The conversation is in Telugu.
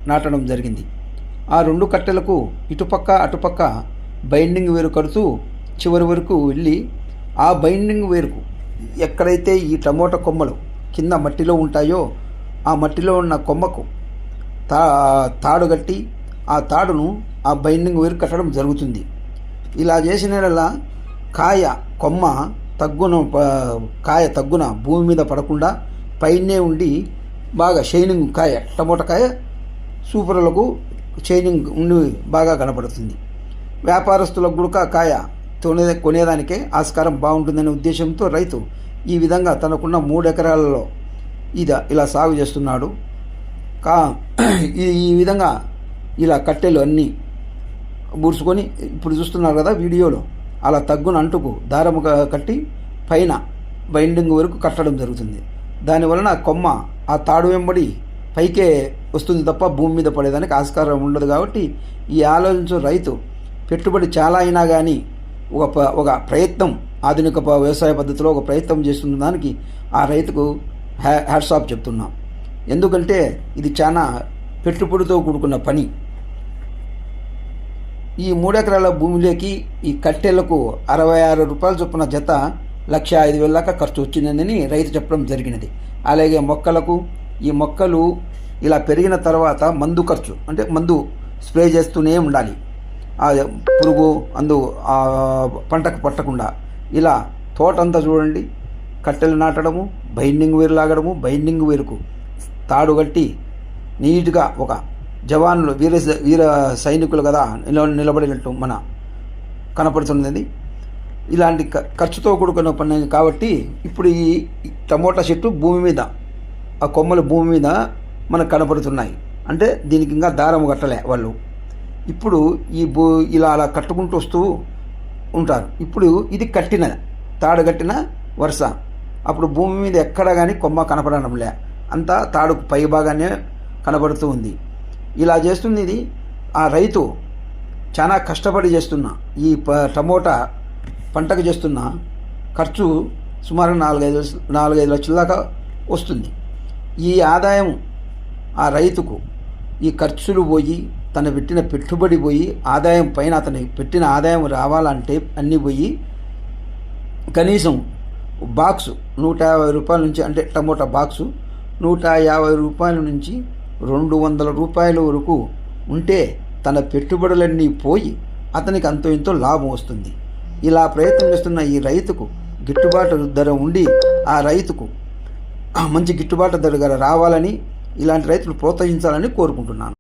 నాటడం జరిగింది. ఆ 2 కట్టెలకు ఇటుపక్క అటుపక్క బైండింగ్ వేరు కడుతూ చివరి వరకు వెళ్ళి ఆ బైండింగ్ వేరుకు ఎక్కడైతే ఈ టమోటా కొమ్మలు కింద మట్టిలో ఉంటాయో ఆ మట్టిలో ఉన్న కొమ్మకు తాడు కట్టి ఆ తాడును ఆ బైండింగ్ వేరు కట్టడం జరుగుతుంది. ఇలా చేసిన కాయ కొమ్మ కాయ తగ్గున భూమి మీద పడకుండా పైనే ఉండి బాగా షైనింగ్ కాయ టమోటా కాయ సూపర్లకు షైనింగ్ ఉండి బాగా కనపడుతుంది. వ్యాపారస్తులకు కూడా కాయ కొనేదానికే ఆస్కారం బాగుంటుందనే ఉద్దేశంతో రైతు ఈ విధంగా తనకున్న 3 ఎకరాలలో ఇలా సాగు చేస్తున్నాడు. ఈ విధంగా ఇలా కట్టెలు అన్నీ బూర్చుకొని ఇప్పుడు చూస్తున్నారు కదా వీడియోలో, అలా తగ్గున అంటుకు దారము కట్టి పైన బైండింగ్ వరకు కట్టడం జరుగుతుంది. దానివలన కొమ్మ ఆ తాడు వెంబడి పైకే వస్తుంది తప్ప భూమి మీద పడేదానికి ఆస్కారం ఉండదు. కాబట్టి ఈ ఆలోచించే రైతు పెట్టుబడి చాలా అయినా కానీ ఒక ప్రయత్నం ఆధునిక వ్యవసాయ పద్ధతిలో ఒక ప్రయత్నం చేస్తున్న దానికి ఆ రైతుకు హ్యాట్స్ ఆఫ్ చెప్తున్నాం. ఎందుకంటే ఇది చాలా పెట్టుబడితో కూడుకున్న పని. ఈ 3 ఎకరాల భూమిలోకి ఈ కట్టెలకు 66 రూపాయల చొప్పున జత 1,05,000 దాకా ఖర్చు వచ్చిందని రైతు చెప్పడం జరిగినది. అలాగే మొక్కలకు ఈ మొక్కలు ఇలా పెరిగిన తర్వాత మందు ఖర్చు, అంటే మందు స్ప్రే చేస్తూనే ఉండాలి, ఆ పురుగు పంటకు పట్టకుండా. ఇలా తోటంతా చూడండి, కట్టెలు నాటడము, బైండింగ్ వేరు లాగడము, బైండింగ్ వేరుకు తాడు కట్టి నీట్గా ఒక జవాన్లు వీర సైనికులు కదా నిలబడినట్టు మన కనపడుతున్నది. ఇలాంటి ఖర్చుతో కూడుకున్న పని కాబట్టి ఇప్పుడు ఈ టమోటా చెట్టు భూమి మీద, ఆ కొమ్మలు భూమి మీద మనకు కనపడుతున్నాయి. అంటే దీనికి ఇంకా దారం కట్టలే వాళ్ళు. ఇప్పుడు ఇలా అలా కట్టుకుంటూ వస్తూ ఉంటారు. ఇప్పుడు ఇది తాడు కట్టిన వరుస. అప్పుడు భూమి మీద ఎక్కడ కానీ కొమ్మ కనపడడంలే, అంతా తాడుకు పై భాగానే కనబడుతూ ఉంది. ఇలా చేస్తుంది ఇది. ఆ రైతు చాలా కష్టపడి చేస్తున్న ఈ టమోటా పంటకు చేస్తున్న ఖర్చు సుమారు 4-5 లక్షల దాకా వస్తుంది. ఈ ఆదాయం ఆ రైతుకు ఈ ఖర్చులు పోయి తను పెట్టిన పెట్టుబడి పోయి ఆదాయం పైన అతను పెట్టిన ఆదాయం రావాలంటే అన్నీ పోయి కనీసం బాక్సు 150 రూపాయల నుంచి, అంటే టమోటా బాక్సు 150 రూపాయల నుంచి 200 రూపాయల వరకు ఉంటే తన పెట్టుబడులన్నీ పోయి అతనికి అంతో ఇంతో లాభం వస్తుంది. ఇలా ప్రయత్నం చేస్తున్న ఈ రైతుకు గిట్టుబాటు ధర ఉండి ఆ రైతుకు మంచి గిట్టుబాటు ధర రావాలని, ఇలాంటి రైతులు ప్రోత్సహించాలని కోరుకుంటున్నాను.